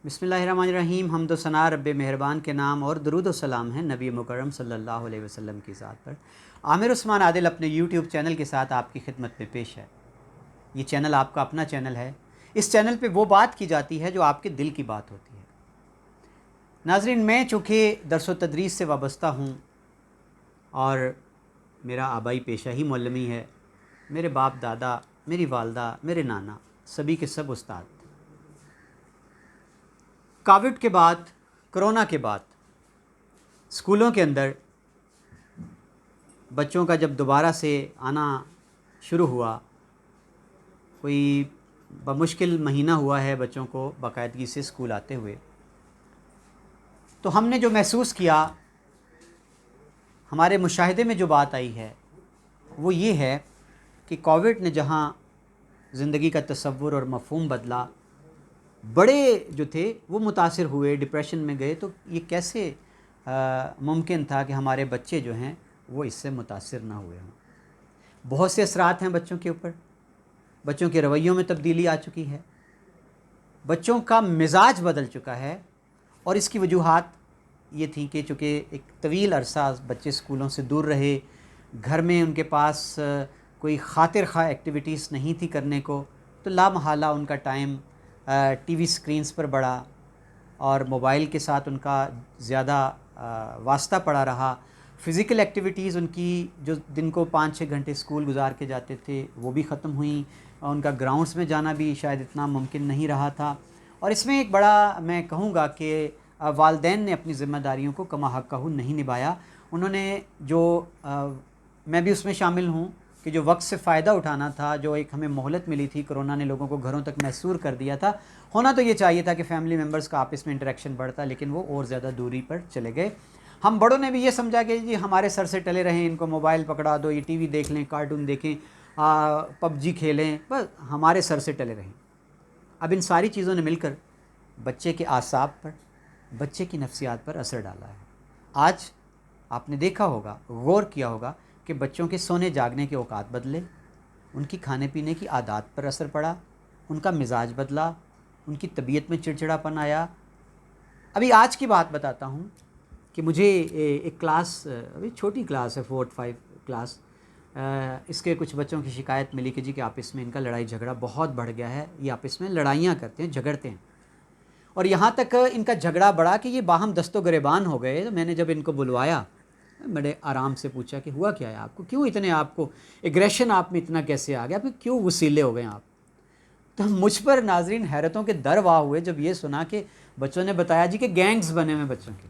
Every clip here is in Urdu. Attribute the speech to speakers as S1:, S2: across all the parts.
S1: بسم اللہ الرحمن الرحیم۔ حمد و ثنا رب مہربان کے نام اور درود و سلام ہے نبی مکرم صلی اللہ علیہ وسلم کی ذات پر۔ عامر عثمان عادل اپنے یوٹیوب چینل کے ساتھ آپ کی خدمت میں پیش ہے۔ یہ چینل آپ کا اپنا چینل ہے۔ اس چینل پہ وہ بات کی جاتی ہے جو آپ کے دل کی بات ہوتی ہے۔ ناظرین، میں چونکہ درس و تدریس سے وابستہ ہوں اور میرا آبائی پیشہ ہی معلمی ہے، میرے باپ دادا، میری والدہ، میرے نانا، سبھی کے سب استاد۔ کووڈ کے بعد، کرونا کے بعد اسکولوں کے اندر بچوں کا جب دوبارہ سے آنا شروع ہوا، کوئی بمشکل مہینہ ہوا ہے بچوں کو باقاعدگی سے اسکول آتے ہوئے، تو ہم نے جو محسوس کیا، ہمارے مشاہدے میں جو بات آئی ہے وہ یہ ہے کہ کووڈ نے جہاں زندگی کا تصور اور مفہوم بدلا، بڑے جو تھے وہ متاثر ہوئے، ڈپریشن میں گئے، تو یہ کیسے ممکن تھا کہ ہمارے بچے جو ہیں وہ اس سے متاثر نہ ہوئے ہوں۔ بہت سے اثرات ہیں بچوں کے اوپر، بچوں کے رویوں میں تبدیلی آ چکی ہے، بچوں کا مزاج بدل چکا ہے، اور اس کی وجوہات یہ تھیں کہ چونکہ ایک طویل عرصہ بچے اسکولوں سے دور رہے، گھر میں ان کے پاس کوئی خاطر خواہ ایکٹیویٹیز نہیں تھی کرنے کو، تو لامحالہ ان کا ٹائم ٹی وی اسکرینز پر بڑھا اور موبائل کے ساتھ ان کا زیادہ واسطہ پڑا رہا۔ فزیکل ایکٹیویٹیز ان کی جو دن کو 5-6 گھنٹے اسکول گزار کے جاتے تھے وہ بھی ختم ہوئیں، اور ان کا گراؤنڈس میں جانا بھی شاید اتنا ممکن نہیں رہا تھا۔ اور اس میں ایک بڑا میں کہوں گا کہ والدین نے اپنی ذمہ داریوں کو کما حقہ نہیں نبھایا۔ انہوں نے جو میں بھی اس میں شامل ہوں کہ جو وقت سے فائدہ اٹھانا تھا، جو ایک ہمیں مہلت ملی تھی، کرونا نے لوگوں کو گھروں تک محصور کر دیا تھا، ہونا تو یہ چاہیے تھا کہ فیملی ممبرز کا آپس میں انٹریکشن بڑھتا، لیکن وہ اور زیادہ دوری پر چلے گئے۔ ہم بڑوں نے بھی یہ سمجھا کہ جی ہمارے سر سے ٹلے رہیں، ان کو موبائل پکڑا دو، یہ ٹی وی دیکھ لیں، کارٹون دیکھیں، پب جی کھیلیں، بس ہمارے سر سے ٹلے رہیں۔ اب ان ساری چیزوں نے مل کر بچے کے اعصاب پر، بچے کی نفسیات پر اثر ڈالا ہے۔ آج آپ نے دیکھا ہوگا، غور کیا ہوگا کہ بچوں کے سونے جاگنے کے اوقات بدلے، ان کی کھانے پینے کی عادات پر اثر پڑا، ان کا مزاج بدلا، ان کی طبیعت میں چڑچڑاپن آیا۔ ابھی آج کی بات بتاتا ہوں کہ مجھے ایک کلاس، ابھی چھوٹی کلاس ہے، 4-5 کلاس، اس کے کچھ بچوں کی شکایت ملی کہ جی کہ آپس میں ان کا لڑائی جھگڑا بہت بڑھ گیا ہے، یہ آپس میں لڑائیاں کرتے ہیں، جھگڑتے ہیں، اور یہاں تک ان کا جھگڑا بڑھا کہ یہ باہم دست و گریبان ہو گئے۔ تو میں نے جب ان کو بلوایا، بڑے آرام سے پوچھا کہ ہوا کیا ہے آپ کو، کیوں اتنے آپ کو ایگریشن آپ میں اتنا کیسے آ گیا، آپ کیوں وسیلے ہو گئے آپ؟ تو مجھ پر ناظرین حیرتوں کے در واہ ہوئے جب یہ سنا کہ بچوں نے بتایا جی کہ گینگز بنے ہوئے بچوں کے۔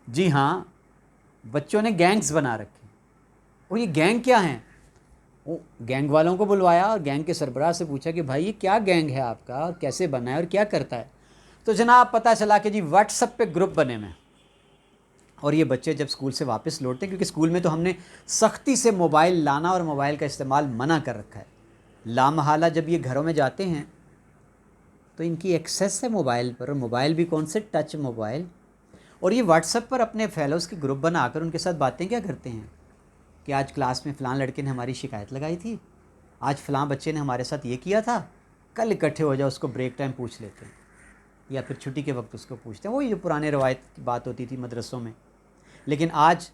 S1: جی ہاں، بچوں نے گینگز بنا رکھے، اور یہ گینگ کیا ہیں؟ وہ گینگ والوں کو بلوایا اور گینگ کے سربراہ سے پوچھا کہ بھائی یہ کیا گینگ ہے آپ کا، اور کیسے بنا ہے اور کیا کرتا ہے؟ تو جناب پتہ چلا کہ جی واٹس ایپ پہ گروپ بنے ہوئے ہیں، اور یہ بچے جب اسکول سے واپس لوٹتے، کیونکہ اسکول میں تو ہم نے سختی سے موبائل لانا اور موبائل کا استعمال منع کر رکھا ہے، لامحالہ جب یہ گھروں میں جاتے ہیں تو ان کی ایکسیس ہے موبائل پر، اور موبائل بھی کون سے ٹچ موبائل، اور یہ واٹس ایپ پر اپنے فیلوز کے گروپ بنا کر ان کے ساتھ باتیں کیا کرتے ہیں کہ آج کلاس میں فلاں لڑکے نے ہماری شکایت لگائی تھی، آج فلاں بچے نے ہمارے ساتھ یہ کیا تھا، کل اکٹھے ہو جاؤ، اس کو بریک ٹائم پوچھ لیتے ہیں، یا پھر چھٹی کے وقت اس کو پوچھتے ہیں، وہی جو پرانے روایت کی بات ہوتی تھی مدرسوں میں۔ لیکن آج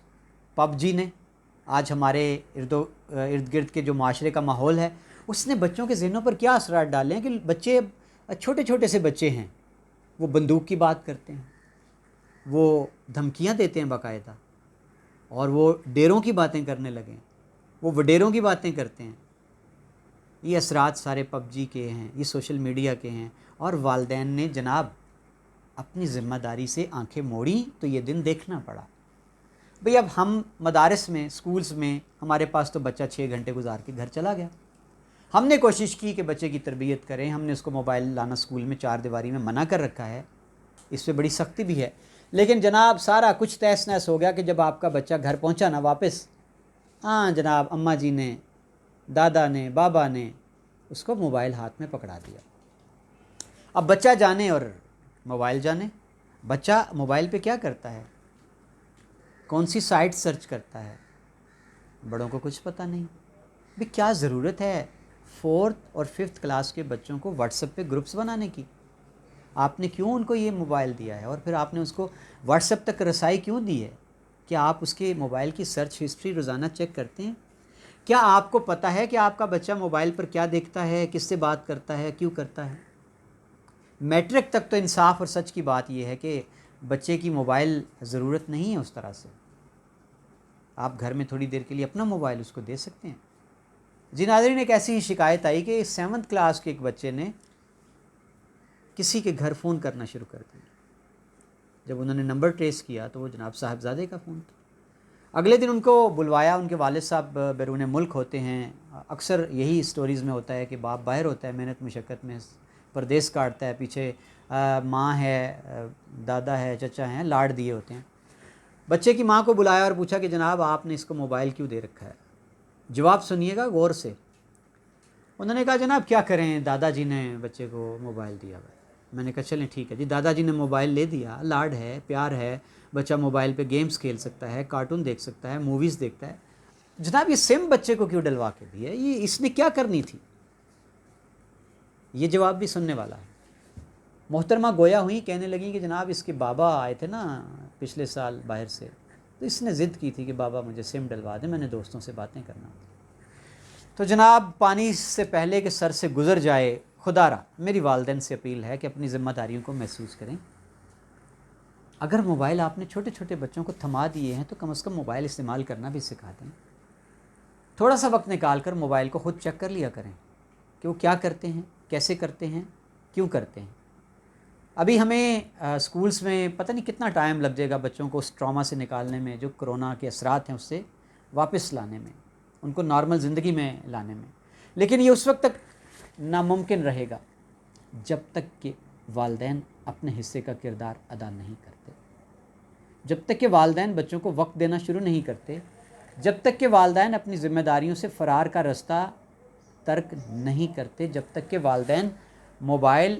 S1: پب جی نے، آج ہمارے ارد گرد کے جو معاشرے کا ماحول ہے، اس نے بچوں کے ذہنوں پر کیا اثرات ڈالے ہیں کہ بچے، چھوٹے چھوٹے سے بچے ہیں، وہ بندوق کی بات کرتے ہیں، وہ دھمکیاں دیتے ہیں باقاعدہ، اور وہ ڈیروں کی باتیں کرنے لگے ہیں، وہ وڈیروں کی باتیں کرتے ہیں۔ یہ اثرات سارے پب جی کے ہیں، یہ سوشل میڈیا کے ہیں، اور والدین نے جناب اپنی ذمہ داری سے آنکھیں موڑیں تو یہ دن دیکھنا پڑا۔ بھئی اب ہم مدارس میں، سکولز میں، ہمارے پاس تو بچہ 6 گھنٹے گزار کے گھر چلا گیا، ہم نے کوشش کی کہ بچے کی تربیت کریں، ہم نے اس کو موبائل لانا اسکول میں 4 دیواری میں منع کر رکھا ہے، اس پہ بڑی سختی بھی ہے، لیکن جناب سارا کچھ تہس نہس ہو گیا کہ جب آپ کا بچہ گھر پہنچا نا واپس، ہاں جناب اماں جی نے، دادا نے، بابا نے اس کو موبائل ہاتھ میں پکڑا دیا۔ اب بچہ جانے اور موبائل جانے، بچہ موبائل پہ کیا کرتا ہے، کون سی سائٹ سرچ کرتا ہے، بڑوں کو کچھ پتہ نہیں۔ بھی کیا ضرورت ہے 4th اور 5th کلاس کے بچوں کو واٹس ایپ پہ گروپس بنانے کی؟ آپ نے کیوں ان کو یہ موبائل دیا ہے، اور پھر آپ نے اس کو واٹس ایپ تک رسائی کیوں دی ہے؟ کیا آپ اس کے موبائل کی سرچ ہسٹری روزانہ چیک کرتے ہیں؟ کیا آپ کو پتہ ہے کہ آپ کا بچہ موبائل پر کیا دیکھتا ہے، کس سے بات کرتا ہے، کیوں کرتا ہے؟ میٹرک تک تو انصاف اور سچ کی بات یہ ہے کہ بچے کی موبائل ضرورت نہیں ہے اس طرح سے، آپ گھر میں تھوڑی دیر کے لیے اپنا موبائل اس کو دے سکتے ہیں۔ جی ناظرین، ایک ایسی ہی شکایت آئی کہ 7th کلاس کے ایک بچے نے کسی کے گھر فون کرنا شروع کر دیا۔ جب انہوں نے نمبر ٹریس کیا تو وہ جناب صاحبزادے کا فون تھا۔ اگلے دن ان کو بلوایا، ان کے والد صاحب بیرون ملک ہوتے ہیں، اکثر یہی سٹوریز میں ہوتا ہے کہ باپ باہر ہوتا ہے محنت مشقت میں، پردیس کاٹتا ہے، پیچھے ماں ہے، دادا ہے، چچا ہیں، لاڈ دیے ہوتے ہیں۔ بچے کی ماں کو بلایا اور پوچھا کہ جناب آپ نے اس کو موبائل کیوں دے رکھا ہے؟ جواب سنیے گا غور سے۔ انہوں نے کہا جناب کیا کریں، دادا جی نے بچے کو موبائل دیا ہوا ہے۔ میں نے کہا چلیں ٹھیک ہے جی، دادا جی نے موبائل لے دیا، لاڈ ہے، پیار ہے، بچہ موبائل پہ گیمز کھیل سکتا ہے، کارٹون دیکھ سکتا ہے، موویز دیکھتا ہے، جناب یہ سم بچے کو کیوں ڈلوا کے دی ہے، یہ اس نے کیا کرنی تھی؟ یہ جواب بھی سننے والا ہے۔ محترمہ گویا ہوئی، کہنے لگیں کہ جناب اس کے بابا آئے تھے نا پچھلے سال باہر سے، تو اس نے ضد کی تھی کہ بابا مجھے سم ڈلوا دیں، میں نے دوستوں سے باتیں کرنا ہوتی۔ تو جناب پانی سے پہلے کہ سر سے گزر جائے، خدا را میری والدین سے اپیل ہے کہ اپنی ذمہ داریوں کو محسوس کریں۔ اگر موبائل آپ نے چھوٹے چھوٹے بچوں کو تھما دیے ہیں تو کم از کم موبائل استعمال کرنا بھی سکھا دیں۔ تھوڑا سا وقت نکال کر موبائل کو خود چیک کر لیا کریں کہ وہ کیا کرتے ہیں، کیسے کرتے ہیں، کیوں کرتے ہیں۔ ابھی ہمیں اسکولس میں پتہ نہیں کتنا ٹائم لگ جائے گا بچوں کو اس ٹراما سے نکالنے میں، جو کرونا کے اثرات ہیں اس سے واپس لانے میں، ان کو نارمل زندگی میں لانے میں، لیکن یہ اس وقت تک ناممکن رہے گا جب تک کہ والدین اپنے حصے کا کردار ادا نہیں کرتے، جب تک کہ والدین بچوں کو وقت دینا شروع نہیں کرتے، جب تک کہ والدین اپنی ذمہ داریوں سے فرار کا رستہ ترک نہیں کرتے، جب تک کہ والدین موبائل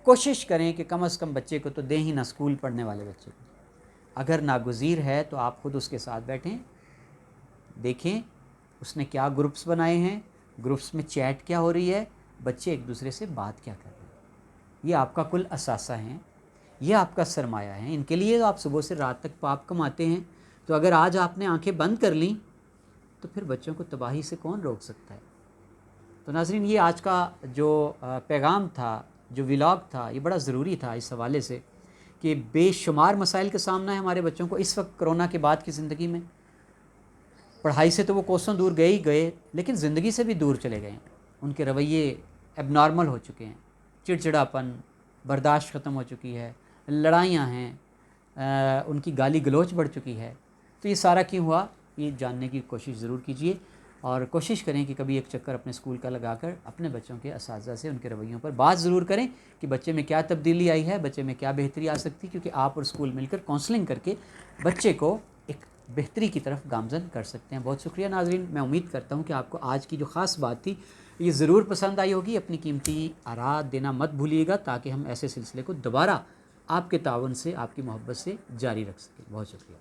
S1: کوشش کریں کہ کم از کم بچے کو تو دیں ہی نہ، اسکول پڑھنے والے بچے کو۔ اگر ناگزیر ہے تو آپ خود اس کے ساتھ بیٹھیں، دیکھیں اس نے کیا گروپس بنائے ہیں، گروپس میں چیٹ کیا ہو رہی ہے، بچے ایک دوسرے سے بات کیا کر رہے ہیں۔ یہ آپ کا کل اثاثہ ہیں، یہ آپ کا سرمایہ ہیں، ان کے لیے آپ صبح سے رات تک پاپ کماتے ہیں، تو اگر آج آپ نے آنکھیں بند کر لیں تو پھر بچوں کو تباہی سے کون روک سکتا ہے؟ تو ناظرین، یہ آج کا جو پیغام تھا، جو ولاگ تھا، یہ بڑا ضروری تھا اس حوالے سے کہ بے شمار مسائل کا سامنا ہے ہمارے بچوں کو اس وقت کرونا کے بعد کی زندگی میں۔ پڑھائی سے تو وہ کوسوں دور گئے ہی گئے، لیکن زندگی سے بھی دور چلے گئے ہیں، ان کے رویے اب نارمل ہو چکے ہیں، چڑچڑاپن، برداشت ختم ہو چکی ہے، لڑائیاں ہیں، ان کی گالی گلوچ بڑھ چکی ہے۔ تو یہ سارا کیوں ہوا، یہ جاننے کی کوشش ضرور کیجیے، اور کوشش کریں کہ کبھی ایک چکر اپنے اسکول کا لگا کر اپنے بچوں کے اساتذہ سے ان کے رویوں پر بات ضرور کریں کہ بچے میں کیا تبدیلی آئی ہے، بچے میں کیا بہتری آ سکتی، کیونکہ آپ اور اسکول مل کر کونسلنگ کر کے بچے کو ایک بہتری کی طرف گامزن کر سکتے ہیں۔ بہت شکریہ ناظرین، میں امید کرتا ہوں کہ آپ کو آج کی جو خاص بات تھی یہ ضرور پسند آئی ہوگی۔ اپنی قیمتی آراء دینا مت بھولیے گا تاکہ ہم ایسے سلسلے کو دوبارہ آپ کے تعاون سے، آپ کی محبت سے جاری رکھ سکیں۔ بہت شکریہ۔